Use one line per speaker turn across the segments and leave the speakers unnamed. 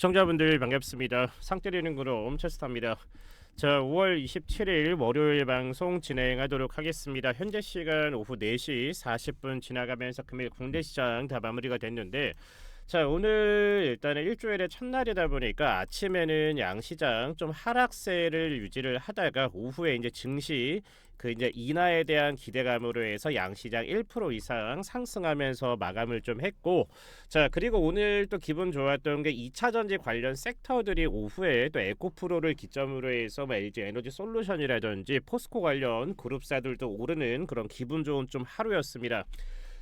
시청자분들 반갑습니다. 상때리는 그럼 체스타입니다. 자, 5월 27일 월요일 방송 진행하도록 하겠습니다. 현재 시간 오후 4시 40분 지나가면서 금일 국내 시장 다 마무리가 됐는데, 자, 오늘 일단은 일주일의 첫날이다 보니까 아침에는 양시장 좀 하락세를 유지를 하다가 오후에 이제 증시 그 이제 인하에 대한 기대감으로 해서 양시장 1% 이상 상승하면서 마감을 좀 했고, 자, 그리고 오늘 또 기분 좋았던 게 2차 전지 관련 섹터들이 오후에 또 에코프로를 기점으로 해서 뭐 LG 에너지 솔루션이라든지 포스코 관련 그룹사들도 오르는 그런 기분 좋은 좀 하루였습니다.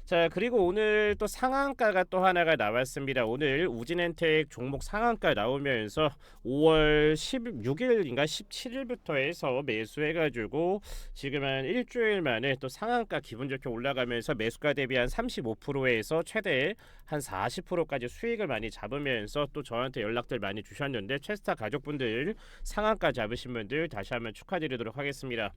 자, 그리고 오늘 또 상한가가 또 하나가 나왔습니다. 오늘 우진엔텍 종목 상한가 나오면서 5월 16일인가 17일부터 해서 매수해가지고 지금 한 일주일 만에 또 상한가 기분 좋게 올라가면서 매수가 대비 한 35%에서 최대 한 40%까지 수익을 많이 잡으면서 또 저한테 연락들 많이 주셨는데, 최스타 가족분들 상한가 잡으신 분들 다시 한번 축하드리도록 하겠습니다.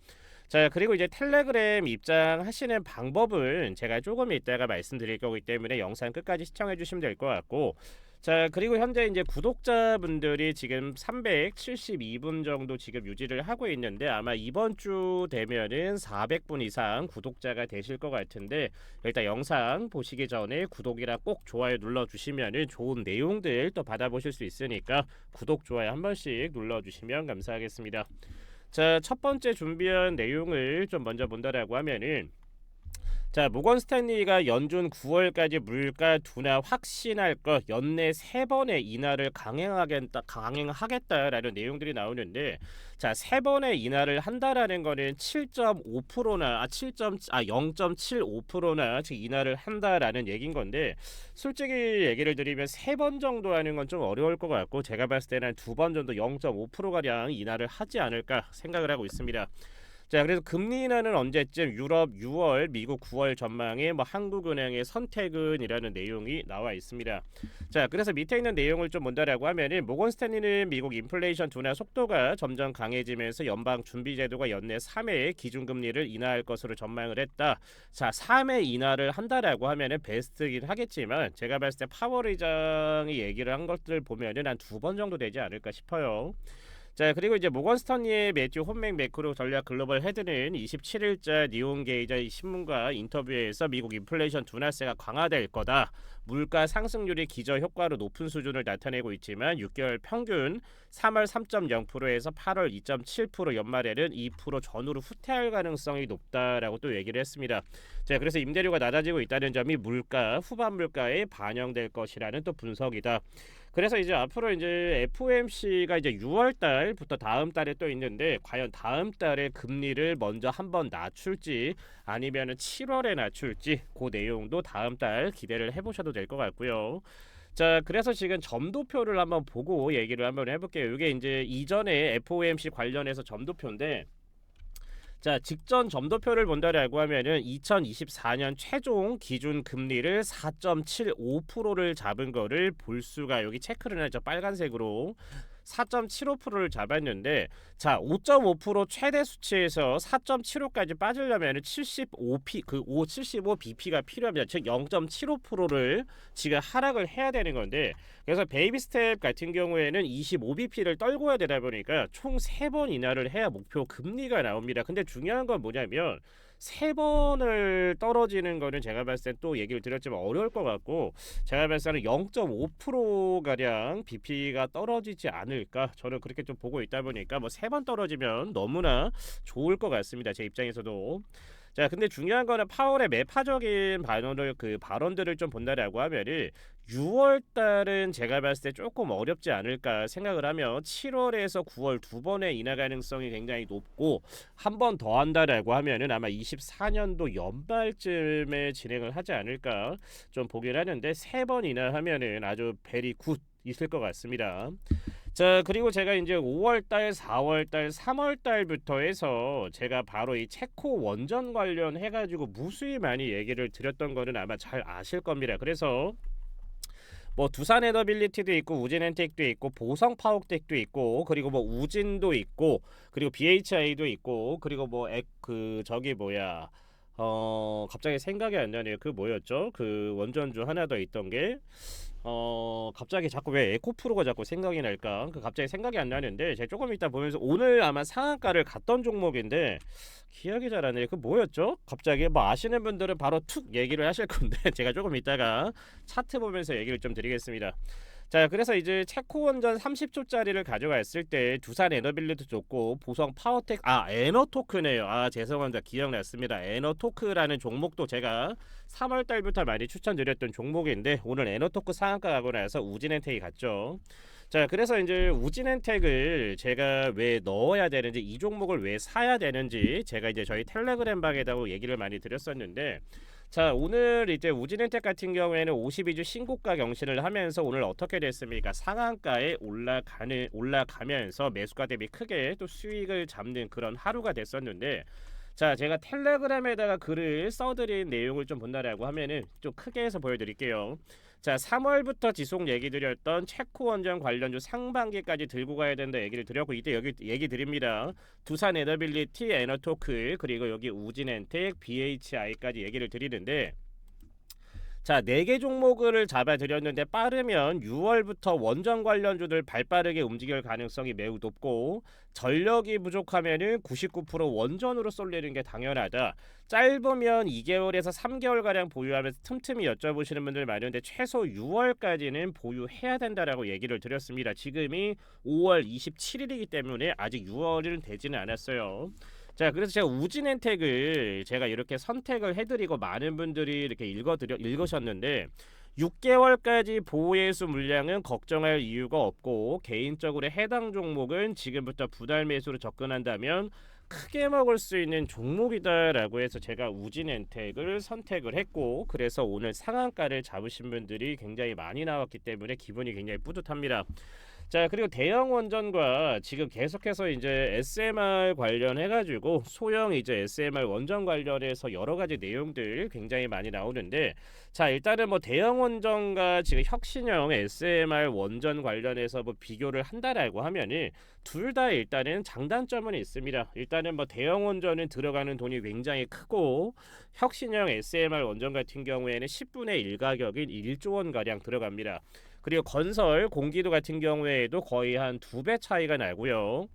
자, 그리고 이제 텔레그램 입장하시는 방법은 제가 조금 이따가 말씀드릴 거기 때문에 영상 끝까지 시청해 주시면 될 것 같고, 자, 그리고 현재 이제 구독자분들이 지금 372분 정도 지금 유지를 하고 있는데, 아마 이번 주 되면은 400분 이상 구독자가 되실 것 같은데, 일단 영상 보시기 전에 구독이랑 꼭 좋아요 눌러주시면은 좋은 내용들 또 받아보실 수 있으니까 구독 좋아요 한 번씩 눌러주시면 감사하겠습니다. 자, 첫 번째 준비한 내용을 좀 먼저 본다라고 하면은, 자, 모건 스탠리가 연준 9월까지 물가 둔화 확신할 것, 연내 3번의 인하를 강행하겠다라는 내용들이 나오는데, 자, 3번의 인하를 한다라는 거는 7.5%나 0.75%나 즉 인하를 한다라는 얘긴 건데, 솔직히 얘기를 드리면 3번 정도 하는 건 좀 어려울 것 같고, 제가 봤을 때는 한 2번 정도 0.5% 가량 인하를 하지 않을까 생각을 하고 있습니다. 자, 그래서 금리 인하는 언제쯤, 유럽 6월, 미국 9월 전망에 뭐 한국은행의 선택은이라는 내용이 나와 있습니다. 자, 그래서 밑에 있는 내용을 좀 본다라고 하면은, 모건 스탠리는 미국 인플레이션 둔화 속도가 점점 강해지면서 연방 준비제도가 연내 3회 기준금리를 인하할 것으로 전망을 했다. 자, 3회 인하를 한다라고 하면은 베스트긴 하겠지만, 제가 봤을 때 파월 의장이 얘기를 한 것들 보면은 한 2번 정도 되지 않을까 싶어요. 자, 그리고 이제 모건 스턴리의 매튜 혼맥 매크로 전략 글로벌 헤드는 27일자 니온게이저 신문과 인터뷰에서 미국 인플레이션 둔화세가 강화될 거다, 물가 상승률이 기저 효과로 높은 수준을 나타내고 있지만 6개월 평균 3월 3.0%에서 8월 2.7%, 연말에는 2% 전후로 후퇴할 가능성이 높다라고 또 얘기를 했습니다. 자, 그래서 임대료가 낮아지고 있다는 점이 물가 후반 물가에 반영될 것이라는 또 분석이다. 그래서 이제 앞으로 이제 FOMC가 이제 6월 달부터 다음 달에 또 있는데, 과연 다음 달에 금리를 먼저 한번 낮출지 아니면은 7월에 낮출지, 그 내용도 다음 달 기대를 해보셔도 될 것 같고요. 자, 그래서 지금 점도표를 한번 보고 얘기를 한번 해볼게요. 이게 이제 이전에 FOMC 관련해서 점도표인데, 자, 직전 점도표를 본다라고 하면은 2024년 최종 기준 금리를 4.75%를 잡은 거를 볼 수가, 여기 체크를 하죠. 빨간색으로 4.75%를 잡았는데, 자, 5.5% 최대 수치에서 4.75까지 빠지려면 75bp가 필요합니다. 즉 0.75%를 지금 하락을 해야 되는 건데, 그래서 베이비 스텝 같은 경우에는 25bp를 떨궈야 되다 보니까 총 3번 인하를 해야 목표 금리가 나옵니다. 근데 중요한 건 뭐냐면, 3번을 떨어지는 거는 제가 봤을 때 또 얘기를 드렸지만 어려울 것 같고, 제가 봤을 때는 0.5%가량 BP가 떨어지지 않을까, 저는 그렇게 좀 보고 있다 보니까 뭐 3번 떨어지면 너무나 좋을 것 같습니다, 제 입장에서도. 자, 근데 중요한 거는 파월의 매파적인 발언들을 좀 본다라고 하면은, 6월 달은 제가 봤을 때 조금 어렵지 않을까 생각을 하면 7월에서 9월 2번의 인하 가능성이 굉장히 높고, 한 번 더 한다라고 하면은 아마 24년도 연말쯤에 진행을 하지 않을까 좀 보긴 하는데, 3번 인하하면은 아주 베리 굿 있을 것 같습니다. 자, 그리고 제가 이제 5월달, 4월달, 3월달부터 해서 제가 바로 이 체코 원전 관련 해가지고 무수히 많이 얘기를 드렸던 거는 아마 잘 아실 겁니다. 그래서 뭐 두산 에너빌리티도 있고 우진엔텍도 있고 보성 파워텍도 있고, 그리고 뭐 우진도 있고, 그리고 BHI도 있고, 그리고 뭐 저기 뭐야 갑자기 생각이 안 나네요. 그 뭐였죠? 그 원전주 하나 더 있던 게 갑자기 자꾸 왜 에코프로가 자꾸 생각이 날까? 그 갑자기 생각이 안 나는데 제가 조금 이따 보면서 오늘 아마 상한가를 갔던 종목인데 기억이 잘 안 나요. 그 뭐였죠? 갑자기 뭐 아시는 분들은 바로 툭 얘기를 하실 건데 제가 조금 이따가 차트 보면서 얘기를 좀 드리겠습니다. 자, 그래서 이제 체코 원전 30조짜리를 가져갔을 때 두산 에너빌리티 좋고 보성 파워텍 에너토크네요. 죄송합니다. 기억났습니다. 에너토크라는 종목도 제가 3월 달부터 많이 추천드렸던 종목인데 오늘 에너토크 상한가 가고 나서 우진엔텍이 갔죠. 자, 그래서 이제 우진엔텍을 제가 왜 넣어야 되는지, 이 종목을 왜 사야 되는지 제가 이제 저희 텔레그램 방에다가 얘기를 많이 드렸었는데, 자, 오늘 이제 우진엔텍 같은 경우에는 52주 신고가 경신을 하면서 오늘 어떻게 됐습니까? 상한가에 올라가면서 매수가 대비 크게 또 수익을 잡는 그런 하루가 됐었는데, 자, 제가 텔레그램에다가 글을 써드린 내용을 좀 본다라고 하면은 좀 크게 해서 보여드릴게요. 자, 3월부터 지속 얘기 드렸던 체코 원전 관련주 상반기까지 들고 가야 된다 얘기를 드렸고, 이때 여기 얘기 드립니다. 두산 에너빌리티, 에너토크, 그리고 여기 우진엔텍, BHI까지 얘기를 드리는데, 자, 4개 종목을 잡아드렸는데 빠르면 6월부터 원전 관련주들 발빠르게 움직일 가능성이 매우 높고, 전력이 부족하면은 99% 원전으로 쏠리는 게 당연하다. 짧으면 2개월에서 3개월가량 보유하면서 틈틈이 여쭤보시는 분들 많은데 최소 6월까지는 보유해야 된다라고 얘기를 드렸습니다. 지금이 5월 27일이기 때문에 아직 6월은 되지는 않았어요. 자, 그래서 제가 우진엔텍을 제가 이렇게 선택을 해드리고 많은 분들이 이렇게 읽으셨는데 6개월까지 보호예수 물량은 걱정할 이유가 없고, 개인적으로 해당 종목은 지금부터 부달 매수로 접근한다면 크게 먹을 수 있는 종목이다라고 해서 제가 우진엔텍을 선택을 했고, 그래서 오늘 상한가를 잡으신 분들이 굉장히 많이 나왔기 때문에 기분이 굉장히 뿌듯합니다. 자, 그리고 대형 원전과 지금 계속해서 이제 SMR 관련해가지고 소형 이제 SMR 원전 관련해서 여러 가지 내용들 굉장히 많이 나오는데, 자, 일단은 뭐 대형 원전과 지금 혁신형 SMR 원전 관련해서 뭐 비교를 한다라고 하면은 둘 다 일단은 장단점은 있습니다. 일단은 뭐 대형 원전은 들어가는 돈이 굉장히 크고, 혁신형 SMR 원전 같은 경우에는 10분의 1 가격인 1조 원 가량 들어갑니다. 그리고 건설, 공기도 같은 경우에도 거의 한 2배 차이가 나고요.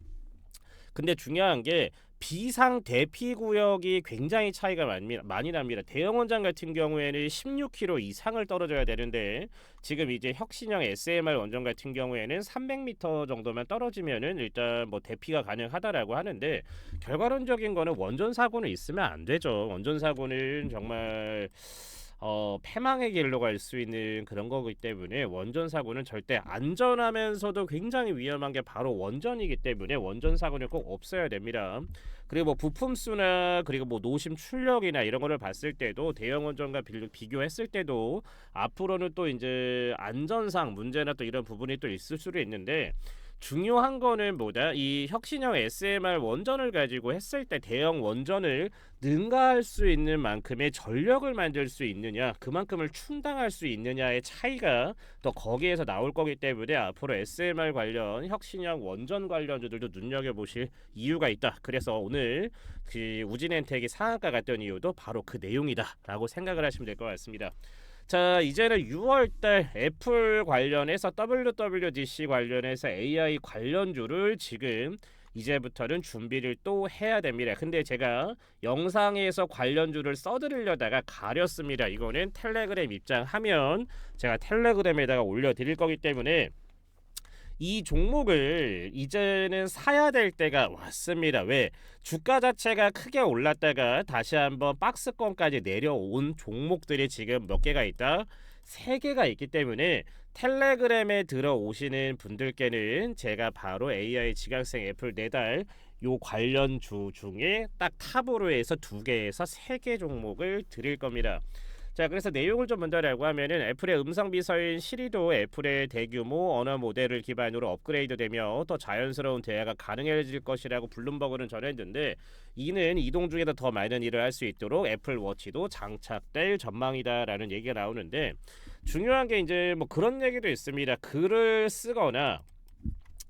근데 중요한 게 비상 대피 구역이 굉장히 차이가 많이 납니다. 대형 원전 같은 경우에는 16km 이상을 떨어져야 되는데, 지금 이제 혁신형 SMR 원전 같은 경우에는 300m 정도만 떨어지면은 일단 뭐 대피가 가능하다라고 하는데, 결과론적인 거는 원전 사고는 있으면 안 되죠. 원전 사고는 정말 패망의 길로 갈 수 있는 그런 거기 때문에 원전 사고는 절대 안전하면서도 굉장히 위험한 게 바로 원전이기 때문에 원전 사고는 꼭 없어야 됩니다. 그리고 뭐 부품 수나 그리고 뭐 노심 출력이나 이런 거를 봤을 때도 대형 원전과 비교했을 때도 앞으로는 또 이제 안전상 문제나 또 이런 부분이 또 있을 수도 있는데, 중요한 거는 뭐다? 이 혁신형 SMR 원전을 가지고 했을 때 대형 원전을 능가할 수 있는 만큼의 전력을 만들 수 있느냐, 그만큼을 충당할 수 있느냐의 차이가 더 거기에서 나올 거기 때문에 앞으로 SMR 관련 혁신형 원전 관련주들도 눈여겨보실 이유가 있다. 그래서 오늘 그 우진엔텍이 상한가 갔던 이유도 바로 그 내용이다라고 생각을 하시면 될 것 같습니다. 자, 이제는 6월달 애플 관련해서 WWDC 관련해서 AI 관련주를 지금 이제부터는 준비를 또 해야 됩니다. 근데 제가 영상에서 관련주를 써드리려다가 가렸습니다. 이거는 텔레그램 입장하면 제가 텔레그램에다가 올려드릴 거기 때문에 이 종목을 이제는 사야 될 때가 왔습니다. 왜? 주가 자체가 크게 올랐다가 다시 한번 박스권까지 내려온 종목들이 지금 몇 개가 있다? 3개가 있기 때문에 텔레그램에 들어오시는 분들께는 제가 바로 AI 지각생 애플 4달 요 관련주 중에 딱 탑으로 해서 2개에서 3개 종목을 드릴 겁니다. 자, 그래서 내용을 좀 본다라고 하면은 애플의 음성 비서인 시리도 애플의 대규모 언어 모델을 기반으로 업그레이드되며 더 자연스러운 대화가 가능해질 것이라고 블룸버그는 전했는데, 이는 이동 중에도 더 많은 일을 할 수 있도록 애플 워치도 장착될 전망이다라는 얘기가 나오는데, 중요한 게 이제 뭐 그런 얘기도 있습니다. 글을 쓰거나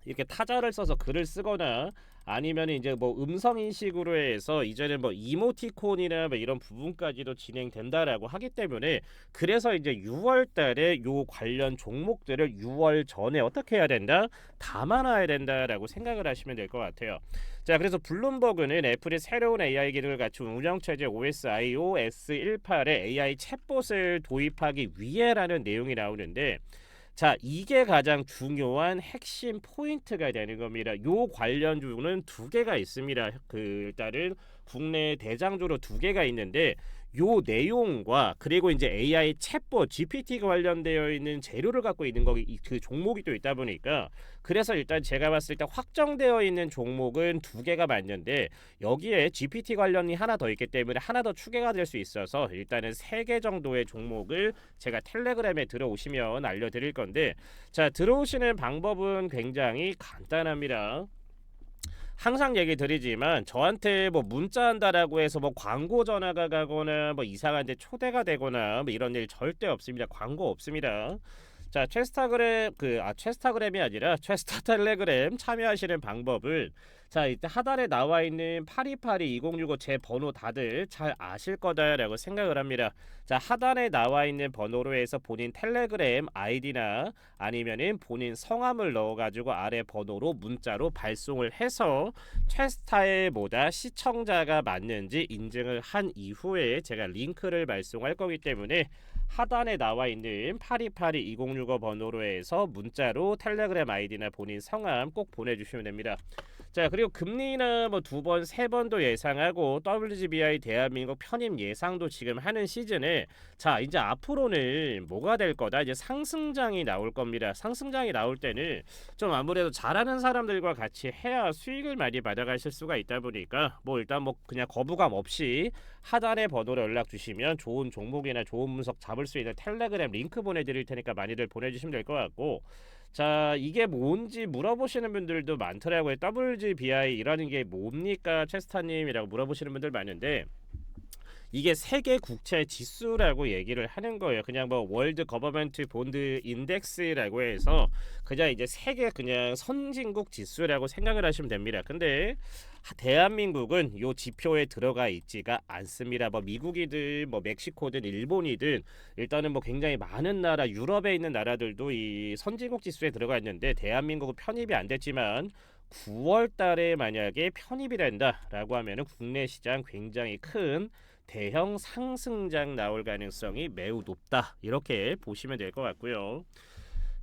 이렇게 타자를 써서 글을 쓰거나 아니면 이제 뭐 음성 인식으로 해서 이제는 뭐 이모티콘이나 뭐 이런 부분까지도 진행된다라고 하기 때문에 그래서 이제 6월 달에 요 관련 종목들을 6월 전에 어떻게 해야 된다? 담아놔야 된다라고 생각을 하시면 될 것 같아요. 자, 그래서 블룸버그는 애플이 새로운 AI 기능을 갖춘 운영체제 OS iOS 18에 AI 챗봇을 도입하기 위해라는 내용이 나오는데, 자, 이게 가장 중요한 핵심 포인트가 되는 겁니다. 요 관련주는 두 개가 있습니다. 그 일단은 국내 대장주로 두 개가 있는데 요 내용과 그리고 이제 AI 챗봇 GPT 관련되어 있는 재료를 갖고 있는 그 종목이 또 있다 보니까 그래서 일단 제가 봤을 때 확정되어 있는 종목은 두 개가 맞는데 여기에 GPT 관련이 하나 더 있기 때문에 하나 더 추가가 될 수 있어서 일단은 세 개 정도의 종목을 제가 텔레그램에 들어오시면 알려드릴 건데, 자, 들어오시는 방법은 굉장히 간단합니다. 항상 얘기 드리지만 저한테 뭐 문자한다라고 해서 뭐 광고 전화가 가거나 뭐 이상한 데 초대가 되거나 뭐 이런 일 절대 없습니다. 광고 없습니다. 자, 체스타그램이 아니라 체스타 텔레그램 참여하시는 방법을, 자, 이때 하단에 나와 있는 8282-2065 제 번호 다들 잘 아실 거다라고 생각을 합니다. 자, 하단에 나와 있는 번호로 해서 본인 텔레그램 아이디나 아니면은 본인 성함을 넣어가지고 아래 번호로 문자로 발송을 해서 체스타에 뭐다 시청자가 맞는지 인증을 한 이후에 제가 링크를 발송할 거기 때문에 하단에 나와 있는 8282-2065 번호로 해서 문자로 텔레그램 아이디나 본인 성함 꼭 보내주시면 됩니다. 자, 그리고 금리나 뭐 두 번, 세 번도 예상하고 WGBI 대한민국 편입 예상도 지금 하는 시즌에, 자, 이제 앞으로는 뭐가 될 거다? 이제 상승장이 나올 겁니다. 상승장이 나올 때는 좀 아무래도 잘하는 사람들과 같이 해야 수익을 많이 받아가실 수가 있다 보니까 뭐 일단 뭐 그냥 거부감 없이 하단에 번호로 연락 주시면 좋은 종목이나 좋은 분석 잡을 수 있는 텔레그램 링크 보내드릴 테니까 많이들 보내주시면 될 것 같고, 자, 이게 뭔지 물어보시는 분들도 많더라고요. WGBI라는 게 뭡니까 체스타님이라고 물어보시는 분들 많은데, 이게 세계 국채 지수라고 얘기를 하는 거예요. 그냥 뭐 월드 거버먼트 본드 인덱스라고 해서 그냥 이제 세계 그냥 선진국 지수라고 생각을 하시면 됩니다. 근데 대한민국은 요 지표에 들어가 있지가 않습니다. 뭐 미국이든 뭐 멕시코든 일본이든 일단은 뭐 굉장히 많은 나라, 유럽에 있는 나라들도 이 선진국 지수에 들어가 있는데 대한민국은 편입이 안 됐지만 9월 달에 만약에 편입이 된다라고 하면은 국내 시장 굉장히 큰 대형 상승장 나올 가능성이 매우 높다, 이렇게 보시면 될 것 같고요.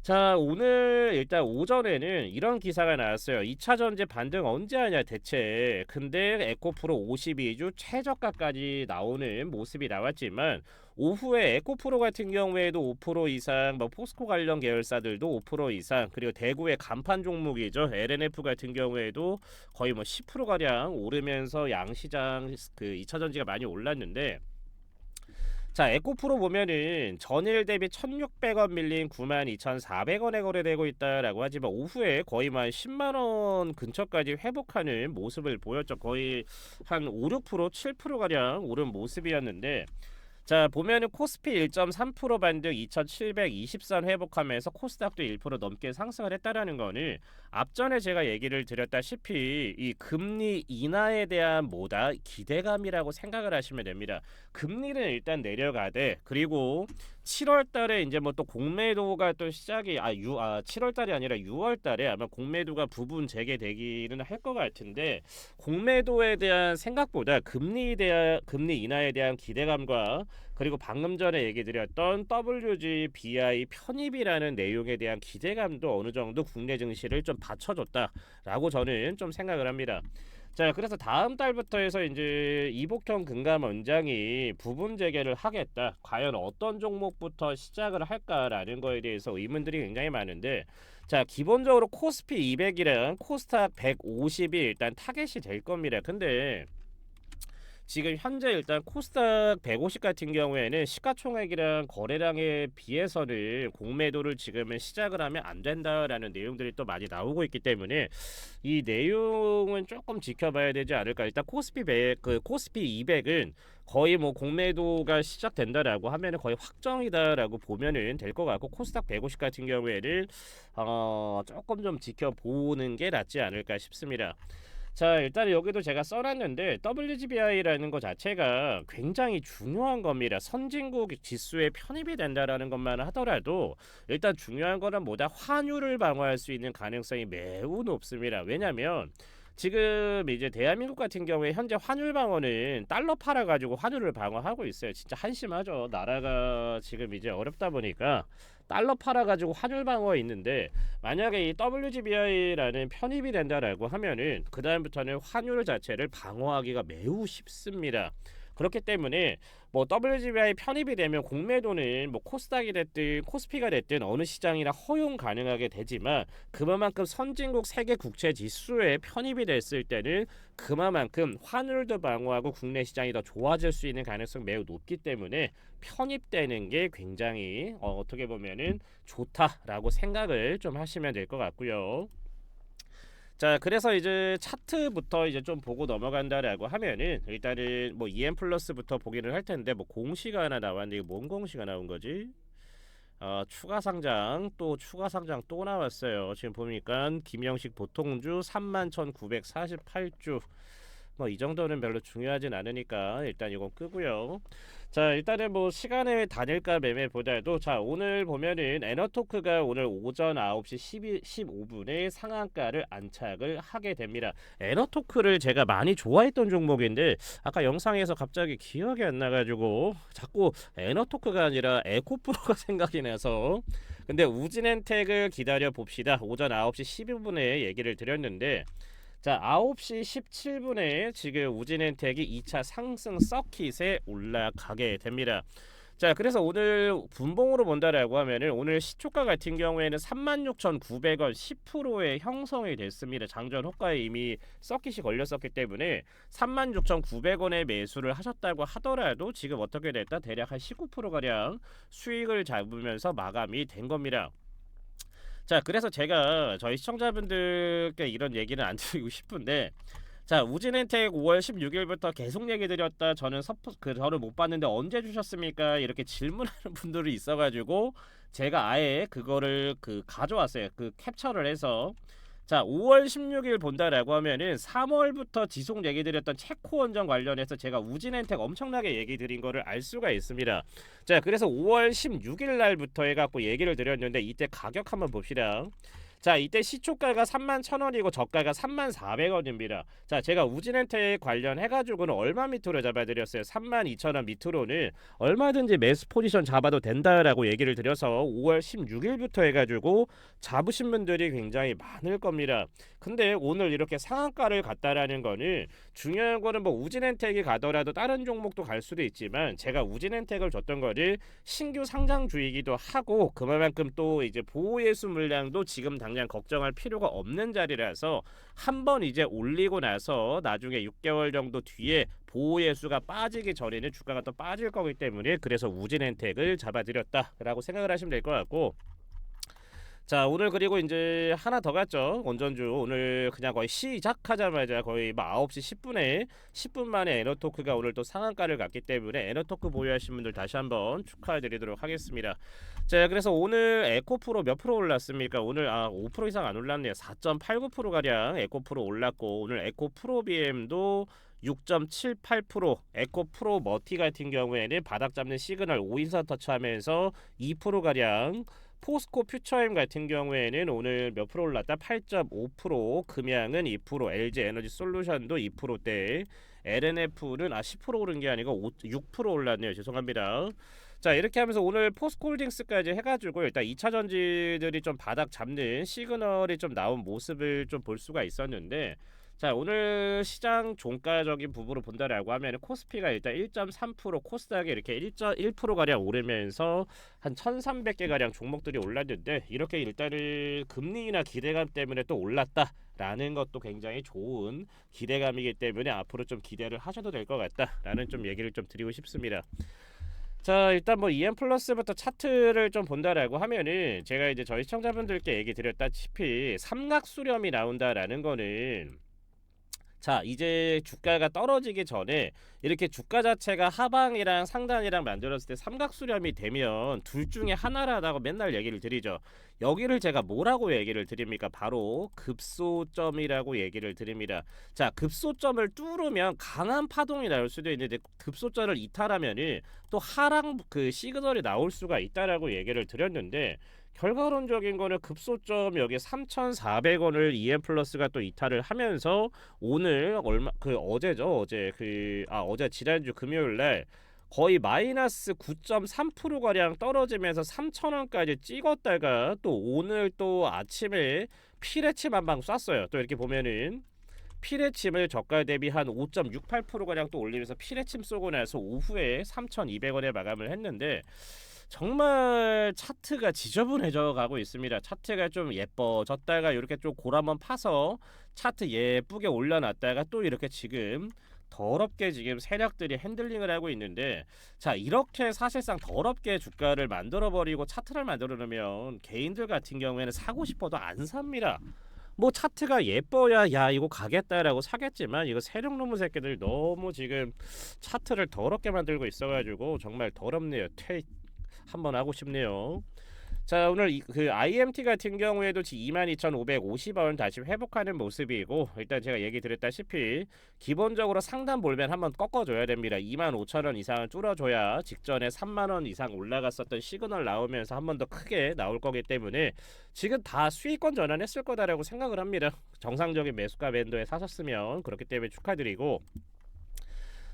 자, 오늘 일단 오전에는 이런 기사가 나왔어요. 2차 전지 반등 언제 하냐 대체. 근데 에코프로 52주 최저가까지 나오는 모습이 나왔지만 오후에 에코프로 같은 경우에도 5% 이상, 뭐 포스코 관련 계열사들도 5% 이상, 그리고 대구의 간판 종목이죠. LNF 같은 경우에도 거의 뭐 10% 가량 오르면서 양시장 그 2차 전지가 많이 올랐는데, 자, 에코프로 보면은 전일 대비 1,600원 밀린 92,400원에 거래되고 있다라고 하지만 오후에 거의 한 10만 원 근처까지 회복하는 모습을 보였죠. 거의 한 5, 6%, 7% 가량 오른 모습이었는데, 자, 보면은 코스피 1.3% 반등 2,720선 회복하면서 코스닥도 1% 넘게 상승을 했다라는 거는 앞전에 제가 얘기를 드렸다시피 이 금리 인하에 대한 뭐다 기대감이라고 생각을 하시면 됩니다. 금리는 일단 내려가되, 그리고 7월 달에 이제 뭐 또 공매도가 또 시작이 7월 달이 아니라 6월 달에 아마 공매도가 부분 재개되기는 할 것 같은데, 공매도에 대한 생각보다 금리 인하에 대한 기대감과 그리고 방금 전에 얘기 드렸던 WGBI 편입이라는 내용에 대한 기대감도 어느 정도 국내 증시를 좀 받쳐줬다라고 저는 좀 생각을 합니다. 자, 그래서 다음 달부터 해서 이제 이복형 금감 원장이 부분 재개를 하겠다. 과연 어떤 종목부터 시작을 할까라는 거에 대해서 의문들이 굉장히 많은데, 자, 기본적으로 코스피 200이랑 코스닥 150이 일단 타겟이 될 겁니다. 근데 지금 현재 일단 코스닥 150 같은 경우에는 시가총액이랑 거래량에 비해서는 공매도를 지금은 시작을 하면 안 된다라는 내용들이 또 많이 나오고 있기 때문에 이 내용은 조금 지켜봐야 되지 않을까. 일단 코스피 200은 거의 뭐 공매도가 시작된다라고 하면은 거의 확정이다라고 보면은 될 것 같고, 코스닥 150 같은 경우에는 조금 좀 지켜보는 게 낫지 않을까 싶습니다. 자, 일단 여기도 제가 써놨는데 WGBI라는 것 자체가 굉장히 중요한 겁니다. 선진국 지수에 편입이 된다라는 것만 하더라도 일단 중요한 거는 뭐다, 환율을 방어할 수 있는 가능성이 매우 높습니다. 왜냐면 지금 이제 대한민국 같은 경우에 현재 환율 방어는 달러 팔아가지고 환율을 방어하고 있어요. 진짜 한심하죠. 나라가 지금 이제 어렵다 보니까 달러 팔아가지고 환율 방어에 있는데, 만약에 이 WGBI라는 편입이 된다라고 하면은 그 다음부터는 환율 자체를 방어하기가 매우 쉽습니다. 그렇기 때문에 뭐 WGBI 편입이 되면 공매도는 뭐 코스닥이 됐든 코스피가 됐든 어느 시장이나 허용 가능하게 되지만, 그만큼 선진국 세계 국채 지수에 편입이 됐을 때는 그만큼 환율도 방어하고 국내 시장이 더 좋아질 수 있는 가능성이 매우 높기 때문에 편입되는 게 굉장히 어떻게 보면은 좋다라고 생각을 좀 하시면 될 것 같고요. 자, 그래서 이제 차트부터 이제 좀 보고 넘어간다라고 하면은 일단은 뭐 EM 플러스부터 보기는 할 텐데, 뭐 공시가 하나 나왔는데 이거 뭔 공시가 나온 거지? 추가 상장, 또 추가 상장 또 나왔어요. 지금 보니까 김영식 보통주 31,948주. 뭐 이 정도는 별로 중요하진 않으니까 일단 이건 끄고요. 자, 일단은 뭐 시간의 단일가 매매보다도, 자, 오늘 보면은 에너토크가 오늘 오전 9시 15분에 상한가를 안착을 하게 됩니다. 에너토크를 제가 많이 좋아했던 종목인데 아까 영상에서 갑자기 기억이 안 나가지고 자꾸 에너토크가 아니라 에코프로가 생각이 나서, 근데 우진엔텍을 기다려 봅시다. 오전 9시 12분에 얘기를 드렸는데, 자, 9시 17분에 지금 우진엔텍이 2차 상승 서킷에 올라가게 됩니다. 자, 그래서 오늘 분봉으로 본다라고 하면은 오늘 시초가 같은 경우에는 36,900원 10%의 형성이 됐습니다. 장전 호가에 이미 서킷이 걸렸었기 때문에 36,900원의 매수를 하셨다고 하더라도 지금 어떻게 됐다? 대략 한 19%가량 수익을 잡으면서 마감이 된 겁니다. 자, 그래서 제가 저희 시청자분들께 이런 얘기는 안 드리고 싶은데, 자, 우진엔텍 5월 16일부터 계속 얘기 드렸다. 저는 못 봤는데 언제 주셨습니까? 이렇게 질문하는 분들이 있어가지고 제가 아예 그거를 가져왔어요. 캡처를 해서. 자, 5월 16일 본다라고 하면은 3월부터 지속 얘기 드렸던 체코 원전 관련해서 제가 우진엔텍 엄청나게 얘기 드린 거를 알 수가 있습니다. 자, 그래서 5월 16일 날부터 해갖고 얘기를 드렸는데 이때 가격 한번 봅시다. 자, 이때 시초가가 31,000원이고 저가가 34,400원입니다. 자, 제가 우진엔텍 관련해가지고는 얼마 밑으로 잡아드렸어요? 32,000원 밑으로는 얼마든지 매수 포지션 잡아도 된다라고 얘기를 드려서 5월 16일부터 해가지고 잡으신 분들이 굉장히 많을 겁니다. 근데 오늘 이렇게 상한가를 갔다라는 거는, 중요한 거는 뭐 우진엔텍이 가더라도 다른 종목도 갈 수도 있지만, 제가 우진엔텍을 줬던 거를 신규 상장주이기도 하고 그만큼 또 이제 보호예수 물량도 지금 당장 걱정할 필요가 없는 자리라서 한번 이제 올리고 나서 나중에 6개월 정도 뒤에 보호예수가 빠지기 전에는 주가가 또 빠질 거기 때문에, 그래서 우진엔텍을 잡아드렸다라고 생각을 하시면 될 것 같고, 자, 오늘 그리고 이제 하나 더 갔죠. 원전주 오늘 그냥 거의 시작하자마자 거의 9시 10분에 10분 만에 에너토크가 오늘 또 상한가를 갔기 때문에 에너토크 보유하신 분들 다시 한번 축하드리도록 하겠습니다. 자, 그래서 오늘 에코프로 몇 프로 올랐습니까? 오늘 5% 이상 안 올랐네요. 4.89% 가량 에코프로 올랐고, 오늘 에코프로 BM도 6.78%, 에코프로 머티 같은 경우에는 바닥 잡는 시그널 5인선 터치하면서 2%가량, 포스코 퓨처엠 같은 경우에는 오늘 몇 프로 올랐다? 8.5%, 금양은 2%, LG 에너지 솔루션도 2%대, LNF는 10% 오른 게 아니고 6% 올랐네요. 죄송합니다. 자, 이렇게 하면서 오늘 포스코홀딩스까지 해가지고 일단 2차 전지들이 좀 바닥 잡는 시그널이 좀 나온 모습을 좀 볼 수가 있었는데, 자, 오늘 시장 종가적인 부분으로 본다라고 하면 코스피가 일단 1.3%, 코스닥이 이렇게 1.1% 가량 오르면서 한 1,300개 가량 종목들이 올랐는데, 이렇게 일단은 금리나 기대감 때문에 또 올랐다라는 것도 굉장히 좋은 기대감이기 때문에 앞으로 좀 기대를 하셔도 될 것 같다라는 좀 얘기를 좀 드리고 싶습니다. 자, 일단 뭐 EM 플러스부터 차트를 좀 본다라고 하면은, 제가 이제 저희 시청자분들께 얘기 드렸다시피 삼각 수렴이 나온다라는 거는, 자, 이제 주가가 떨어지기 전에 이렇게 주가 자체가 하방이랑 상단이랑 만들었을 때 삼각수렴이 되면 둘 중에 하나라고 맨날 얘기를 드리죠. 여기를 제가 뭐라고 얘기를 드립니까? 바로 급소점이라고 얘기를 드립니다. 자, 급소점을 뚫으면 강한 파동이 나올 수도 있는데, 급소점을 이탈하면은 또 하락 그 시그널이 나올 수가 있다라고 얘기를 드렸는데, 결과론적인 거는 급소점 여기 3,400원을 EM 플러스가 또 이탈을 하면서 오늘 얼마 그 어제죠. 어제 지난주 금요일 날 거의 마이너스 9.3% 가량 떨어지면서 3,000원까지 찍었다가 또 오늘 또 아침에 피레침 한 방 쐈어요. 또 이렇게 보면은 피레침을 저가 대비 한 5.68% 가량 또 올리면서 피레침 쏘고 나서 오후에 3,200원에 마감을 했는데, 정말 차트가 지저분해져 가고 있습니다. 차트가 좀 예뻐졌다가 이렇게 좀 골 한번 파서 차트 예쁘게 올려놨다가 또 이렇게 지금 더럽게 지금 세력들이 핸들링을 하고 있는데, 자, 이렇게 사실상 더럽게 주가를 만들어 버리고 차트를 만들어 놓으면 개인들 같은 경우에는 사고 싶어도 안 삽니다. 뭐 차트가 예뻐야 야 이거 가겠다라고 사겠지만, 이거 세력놈의 새끼들 너무 지금 차트를 더럽게 만들고 있어가지고 정말 더럽네요. 한번 하고 싶네요. 자, 오늘 그 IMT 같은 경우에도 22,550원 다시 회복하는 모습이고, 일단 제가 얘기 드렸다시피 기본적으로 상단 볼면 한번 꺾어줘야 됩니다. 25,000원 이상을 뚫어줘야 직전에 3만원 이상 올라갔었던 시그널 나오면서 한 번 더 크게 나올 거기 때문에 지금 다 수익권 전환했을 거다라고 생각을 합니다. 정상적인 매수가 밴드에 사셨으면. 그렇기 때문에 축하드리고,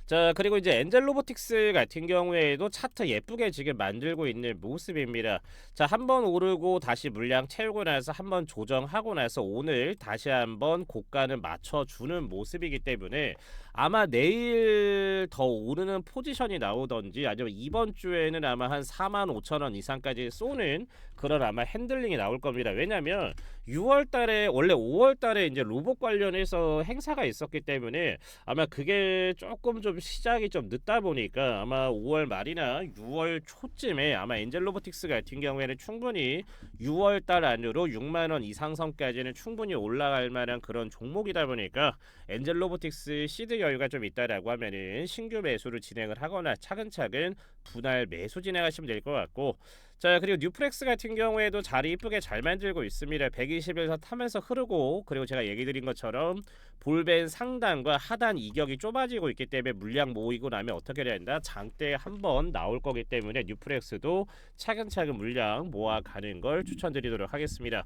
자, 그리고 이제 엔젤 로보틱스 같은 경우에도 차트 예쁘게 지금 만들고 있는 모습입니다. 자, 한번 오르고 다시 물량 채우고 나서 한번 조정하고 나서 오늘 다시 한번 고가는 맞춰주는 모습이기 때문에 아마 내일 더 오르는 포지션이 나오던지, 아니면 이번 주에는 아마 한 45,000원 이상까지 쏘는 그런 아마 핸들링이 나올 겁니다. 왜냐면 6월 달에 원래 5월 달에 이제 로봇 관련해서 행사가 있었기 때문에 아마 그게 조금 좀 시작이 좀 늦다 보니까 아마 5월 말이나 6월 초쯤에 아마 엔젤 로보틱스 같은 경우에는 충분히 6월 달 안으로 6만 원 이상 선까지는 충분히 올라갈 만한 그런 종목이다 보니까, 엔젤 로보틱스 시드 여유가 좀 있다라고 하면은 신규 매수를 진행을 하거나 차근차근 분할 매수 진행하시면 될 것 같고, 자, 그리고 뉴프렉스 같은 경우에도 자리 이쁘게 잘 만들고 있습니다. 120에서 타면서 흐르고, 그리고 제가 얘기 드린 것처럼 볼벤 상단과 하단 이격이 좁아지고 있기 때문에 물량 모이고 나면 어떻게 해야 된다? 장대 한번 나올 거기 때문에 뉴프렉스도 차근차근 물량 모아가는 걸 추천드리도록 하겠습니다.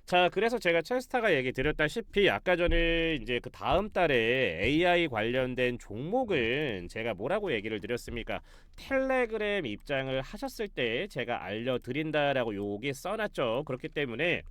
자, 그래서 제가 첼스타가 얘기 드렸다시피 아까 전에 이제 그 다음 달에 AI 관련된 종목은 제가 뭐라고 얘기를 드렸습니까? 텔레그램 입장을 하셨을 때 제가 알려드린다라고 여기 써놨죠. 그렇기 때문에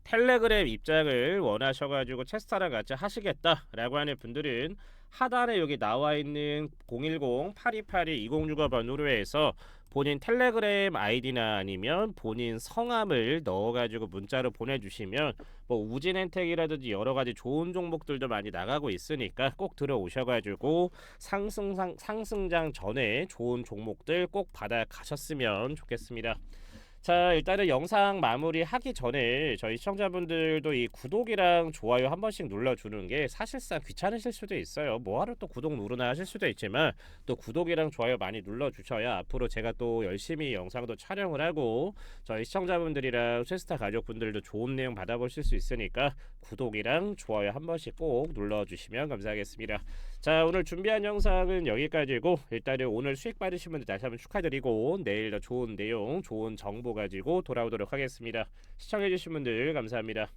텔레그램 입장을 원하셔가지고 첼스타랑 같이 하시겠다라고 하는 분들은 하단에 여기 나와 있는 010-8282-2065 번호로 해서 본인 텔레그램 아이디나 아니면 본인 성함을 넣어가지고 문자로 보내주시면 뭐 우진엔텍이라든지 여러 가지 좋은 종목들도 많이 나가고 있으니까 꼭 들어오셔가지고 상승장 전에 좋은 종목들 꼭 받아 가셨으면 좋겠습니다. 자, 일단은 영상 마무리하기 전에 저희 시청자분들도 이 구독이랑 좋아요 한 번씩 눌러주는 게 사실상 귀찮으실 수도 있어요. 뭐하러 또 구독 누르나 하실 수도 있지만, 또 구독이랑 좋아요 많이 눌러주셔야 앞으로 제가 또 열심히 영상도 촬영을 하고 저희 시청자분들이랑 첼스타 가족분들도 좋은 내용 받아보실 수 있으니까 구독이랑 좋아요 한 번씩 꼭 눌러주시면 감사하겠습니다. 자, 오늘 준비한 영상은 여기까지고, 일단은 오늘 수익 받으신 분들 다시 한번 축하드리고 내일 더 좋은 내용, 좋은 정보 가지고 돌아오도록 하겠습니다. 시청해주신 분들 감사합니다.